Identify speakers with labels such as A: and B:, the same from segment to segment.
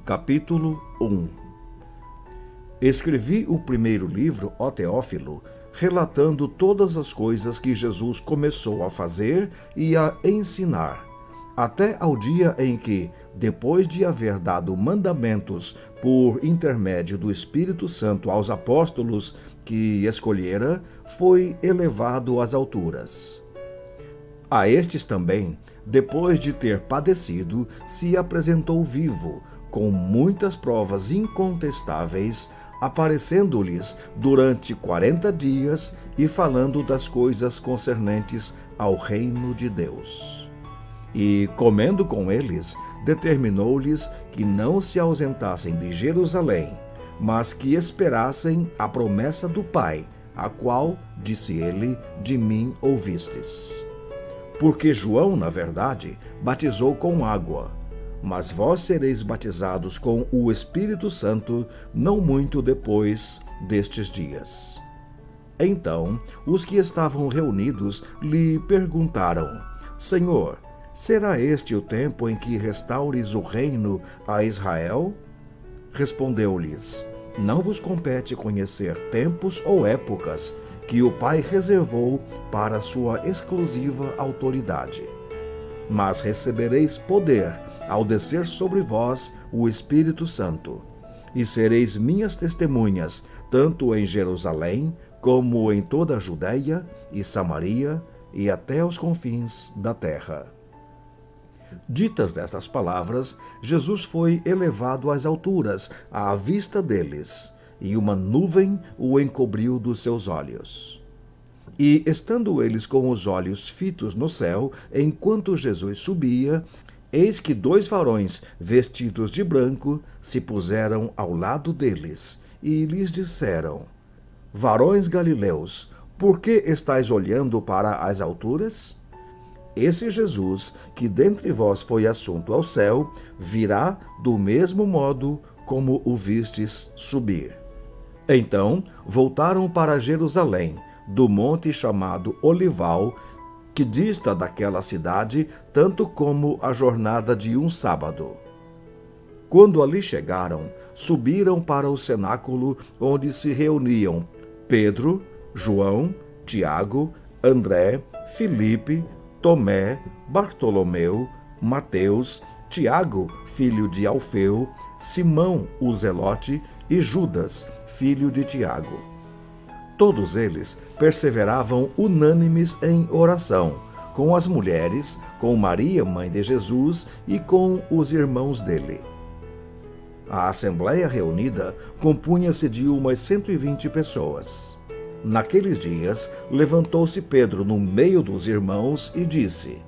A: Capítulo 1. Escrevi o primeiro livro, ó Teófilo, relatando todas as coisas que Jesus começou a fazer e a ensinar, até ao dia em que, depois de haver dado mandamentos por intermédio do Espírito Santo aos apóstolos que escolhera, foi elevado às alturas. A estes também, depois de ter padecido, se apresentou vivo, com muitas provas incontestáveis, aparecendo-lhes durante 40 dias e falando das coisas concernentes ao reino de Deus. E, comendo com eles, determinou-lhes que não se ausentassem de Jerusalém, mas que esperassem a promessa do Pai, a qual, disse ele, de mim ouvistes. Porque João, na verdade, batizou com água, mas vós sereis batizados com o Espírito Santo não muito depois destes dias. Então, os que estavam reunidos lhe perguntaram: Senhor, será este o tempo em que restaures o reino a Israel? Respondeu-lhes: Não vos compete conhecer tempos ou épocas que o Pai reservou para sua exclusiva autoridade. Mas recebereis poder ao descer sobre vós o Espírito Santo, e sereis minhas testemunhas, tanto em Jerusalém, como em toda a Judeia e Samaria, e até os confins da terra. Ditas estas palavras, Jesus foi elevado às alturas, à vista deles, e uma nuvem o encobriu dos seus olhos. E, estando eles com os olhos fitos no céu, enquanto Jesus subia, eis que 2 varões, vestidos de branco, se puseram ao lado deles, e lhes disseram: Varões galileus, por que estáis olhando para as alturas? Esse Jesus, que dentre vós foi assunto ao céu, virá do mesmo modo como o vistes subir. Então voltaram para Jerusalém, do monte chamado Olival, que dista daquela cidade tanto como a jornada de um sábado. Quando ali chegaram, subiram para o cenáculo onde se reuniam Pedro, João, Tiago, André, Filipe, Tomé, Bartolomeu, Mateus, Tiago, filho de Alfeu, Simão o Zelote e Judas, filho de Tiago. Todos eles perseveravam unânimes em oração, com as mulheres, com Maria, mãe de Jesus, e com os irmãos dele. A assembleia reunida compunha-se de umas 120 pessoas. Naqueles dias, levantou-se Pedro no meio dos irmãos e disse: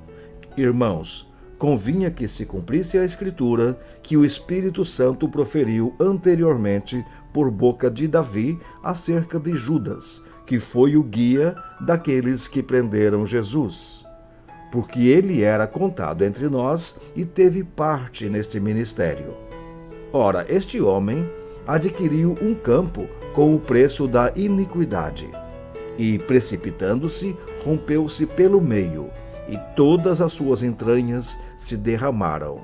A: Irmãos, convinha que se cumprisse a Escritura que o Espírito Santo proferiu anteriormente por boca de Davi acerca de Judas, que foi o guia daqueles que prenderam Jesus. Porque ele era contado entre nós e teve parte neste ministério. Ora, este homem adquiriu um campo com o preço da iniquidade, e, precipitando-se, rompeu-se pelo meio, e todas as suas entranhas se derramaram.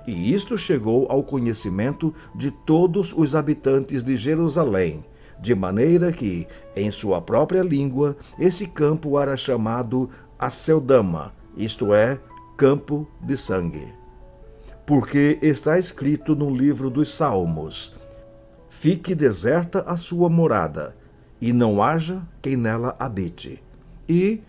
A: E isto chegou ao conhecimento de todos os habitantes de Jerusalém, de maneira que, em sua própria língua, esse campo era chamado Aceldama, isto é, campo de sangue. Porque está escrito no livro dos Salmos: Fique deserta a sua morada, e não haja quem nela habite, e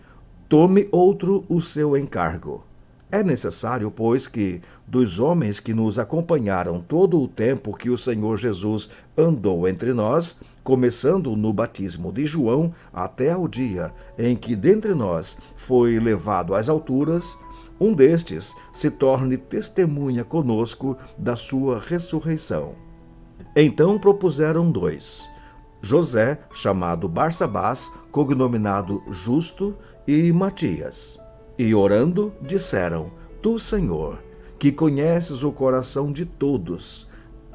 A: tome outro o seu encargo. É necessário, pois, que, dos homens que nos acompanharam todo o tempo que o Senhor Jesus andou entre nós, começando no batismo de João até ao dia em que dentre nós foi levado às alturas, um destes se torne testemunha conosco da sua ressurreição. Então propuseram 2, José, chamado Barsabás, cognominado Justo, e Matias. E orando, disseram: Tu, Senhor, que conheces o coração de todos,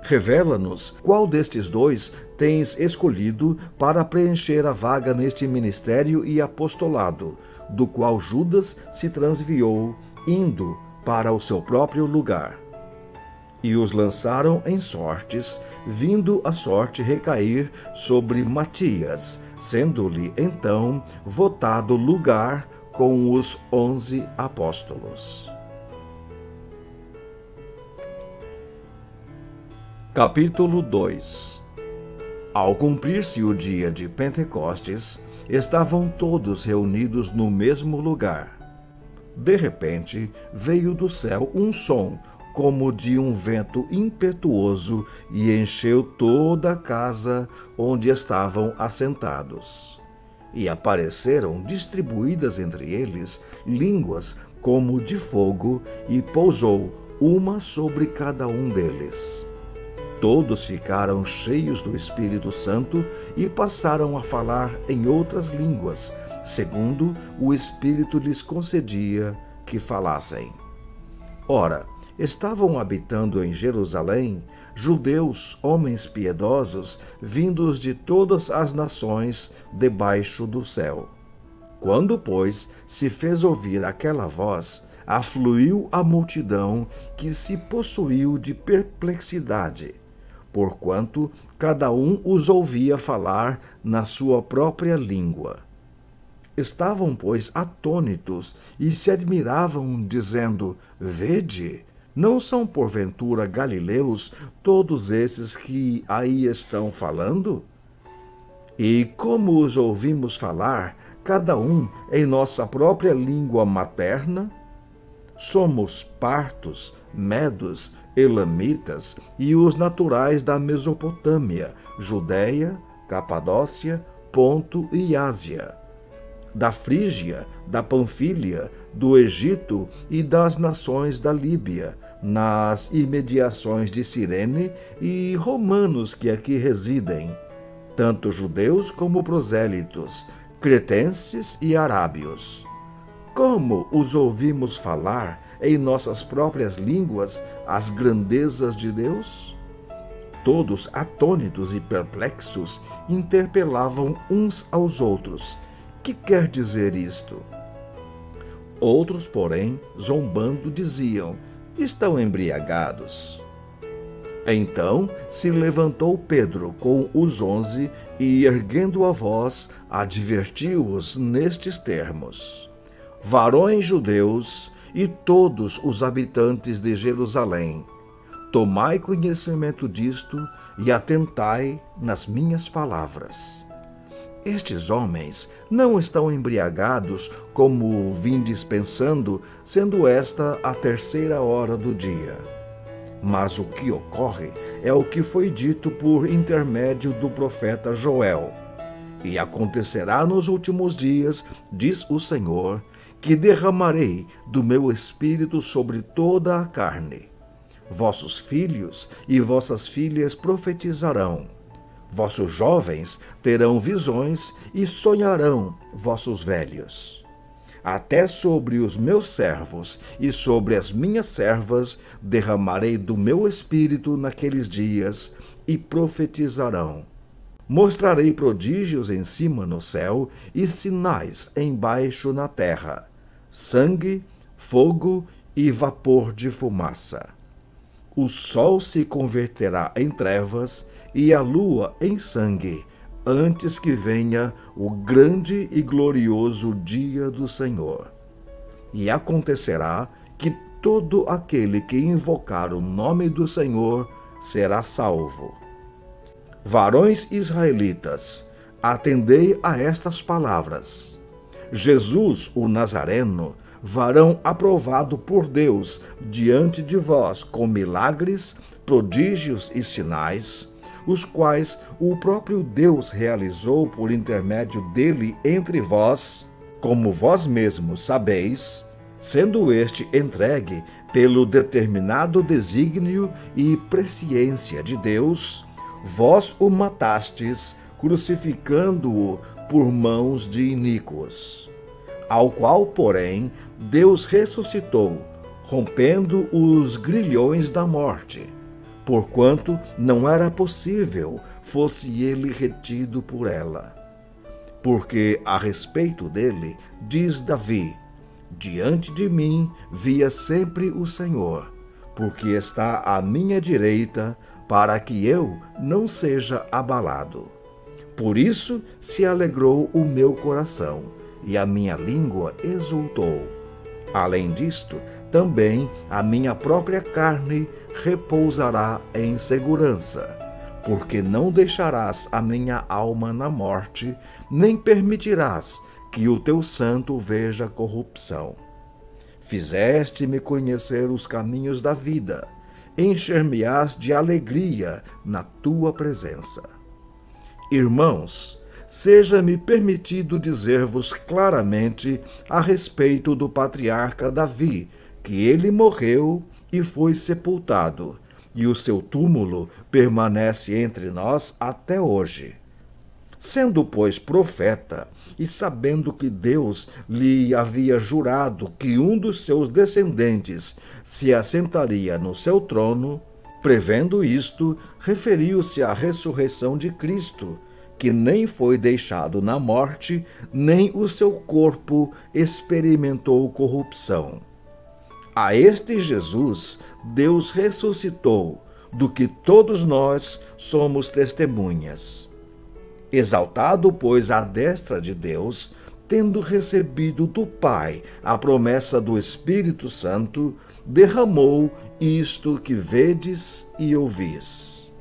A: revela-nos qual destes 2 tens escolhido para preencher a vaga neste ministério e apostolado, do qual Judas se transviou, indo para o seu próprio lugar. E os lançaram em sortes, vindo a sorte recair sobre Matias, sendo-lhe então votado lugar com os 11 apóstolos. Capítulo 2. Ao cumprir-se o dia de Pentecostes, estavam todos reunidos no mesmo lugar. De repente, veio do céu um som, como de um vento impetuoso, e encheu toda a casa onde estavam assentados. E apareceram distribuídas entre eles línguas como de fogo, e pousou uma sobre cada um deles. Todos ficaram cheios do Espírito Santo e passaram a falar em outras línguas, segundo o Espírito lhes concedia que falassem. Ora, estavam habitando em Jerusalém judeus, homens piedosos, vindos de todas as nações debaixo do céu. Quando, pois, se fez ouvir aquela voz, afluiu a multidão, que se possuiu de perplexidade, porquanto cada um os ouvia falar na sua própria língua. Estavam, pois, atônitos e se admiravam, dizendo: Vede, não são porventura galileus todos esses que aí estão falando? E como os ouvimos falar, cada um em nossa própria língua materna? Somos partos, medos, elamitas e os naturais da Mesopotâmia, Judéia, Capadócia, Ponto e Ásia, da Frígia, da Panfília, do Egito e das nações da Líbia, nas imediações de Cirene, e romanos que aqui residem, tanto judeus como prosélitos, cretenses e arábios. Como os ouvimos falar em nossas próprias línguas as grandezas de Deus? Todos, atônitos e perplexos, interpelavam uns aos outros: que quer dizer isto? Outros, porém, zombando, diziam: estão embriagados. Então se levantou Pedro com os 11 e, erguendo a voz, advertiu-os nestes termos: varões judeus e todos os habitantes de Jerusalém, tomai conhecimento disto e atentai nas minhas palavras. Estes homens não estão embriagados, como vindes pensando, sendo esta a 3ª hora do dia. Mas o que ocorre é o que foi dito por intermédio do profeta Joel. E acontecerá nos últimos dias, diz o Senhor, que derramarei do meu espírito sobre toda a carne. Vossos filhos e vossas filhas profetizarão. Vossos jovens terão visões e sonharão vossos velhos. Até sobre os meus servos e sobre as minhas servas derramarei do meu espírito naqueles dias, e profetizarão. Mostrarei prodígios em cima no céu e sinais embaixo na terra: sangue, fogo e vapor de fumaça. O sol se converterá em trevas e a lua em sangue, antes que venha o grande e glorioso dia do Senhor. E acontecerá que todo aquele que invocar o nome do Senhor será salvo. Varões israelitas, atendei a estas palavras. Jesus, o Nazareno, varão aprovado por Deus diante de vós com milagres, prodígios e sinais, os quais o próprio Deus realizou por intermédio dele entre vós, como vós mesmos sabeis, sendo este entregue pelo determinado desígnio e presciência de Deus, vós o matastes, crucificando-o por mãos de iníquos, ao qual, porém, Deus ressuscitou, rompendo os grilhões da morte, porquanto não era possível fosse ele retido por ela. Porque a respeito dele, diz Davi: diante de mim via sempre o Senhor, porque está à minha direita, para que eu não seja abalado. Por isso se alegrou o meu coração, e a minha língua exultou. Além disto, também a minha própria carne repousará em segurança, porque não deixarás a minha alma na morte, nem permitirás que o teu santo veja corrupção. Fizeste-me conhecer os caminhos da vida, encher-me-ás de alegria na tua presença. Irmãos, seja-me permitido dizer-vos claramente a respeito do patriarca Davi, que ele morreu e foi sepultado, e o seu túmulo permanece entre nós até hoje. Sendo, pois, profeta, e sabendo que Deus lhe havia jurado que um dos seus descendentes se assentaria no seu trono, prevendo isto, referiu-se à ressurreição de Cristo, que nem foi deixado na morte, nem o seu corpo experimentou corrupção. A este Jesus, Deus ressuscitou, do que todos nós somos testemunhas. Exaltado, pois, à destra de Deus, tendo recebido do Pai a promessa do Espírito Santo, derramou isto que vedes e ouvis.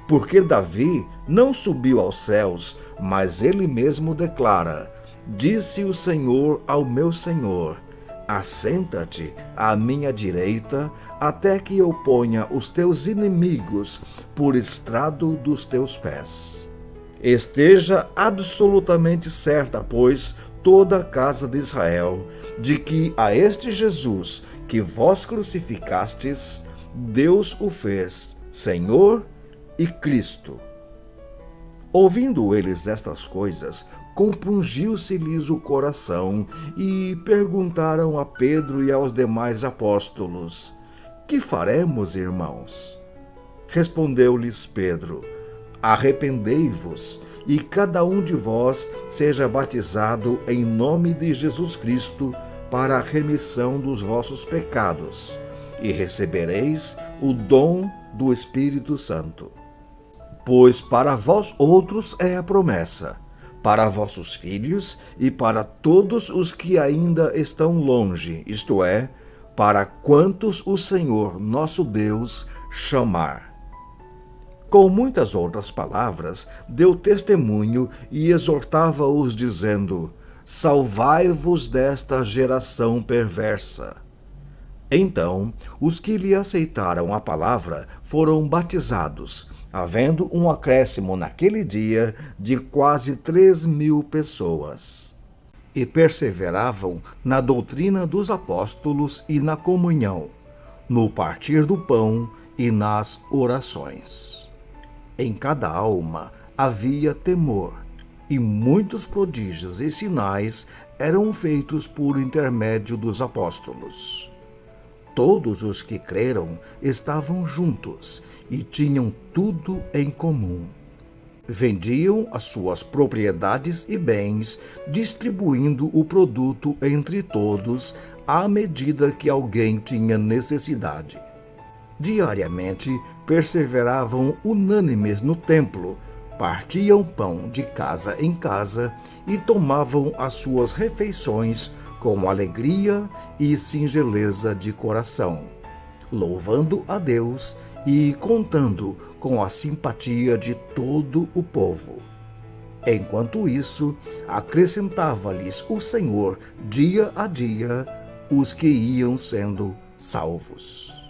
A: Porque Davi não subiu aos céus, mas ele mesmo declara: disse o Senhor ao meu Senhor: assenta-te à minha direita, até que eu ponha os teus inimigos por estrado dos teus pés. Esteja absolutamente certa, pois, toda a casa de Israel, de que a este Jesus que vós crucificastes, Deus o fez Senhor e Cristo. Ouvindo eles estas coisas, compungiu-se-lhes o coração e perguntaram a Pedro e aos demais apóstolos: que faremos, irmãos? Respondeu-lhes Pedro: arrependei-vos, e cada um de vós seja batizado em nome de Jesus Cristo para a remissão dos vossos pecados, e recebereis o dom do Espírito Santo. Pois para vós outros é a promessa, para vossos filhos e para todos os que ainda estão longe, isto é, para quantos o Senhor nosso Deus chamar. Com muitas outras palavras, deu testemunho e exortava-os, dizendo: salvai-vos desta geração perversa. Então, os que lhe aceitaram a palavra foram batizados, havendo um acréscimo naquele dia de quase 3.000 pessoas. E perseveravam na doutrina dos apóstolos e na comunhão, no partir do pão e nas orações. Em cada alma havia temor, e muitos prodígios e sinais eram feitos por intermédio dos apóstolos. Todos os que creram estavam juntos e tinham tudo em comum. Vendiam as suas propriedades e bens, distribuindo o produto entre todos à medida que alguém tinha necessidade. Diariamente perseveravam unânimes no templo, partiam pão de casa em casa e tomavam as suas refeições com alegria e singeleza de coração, louvando a Deus e contando com a simpatia de todo o povo. Enquanto isso, acrescentava-lhes o Senhor dia a dia os que iam sendo salvos.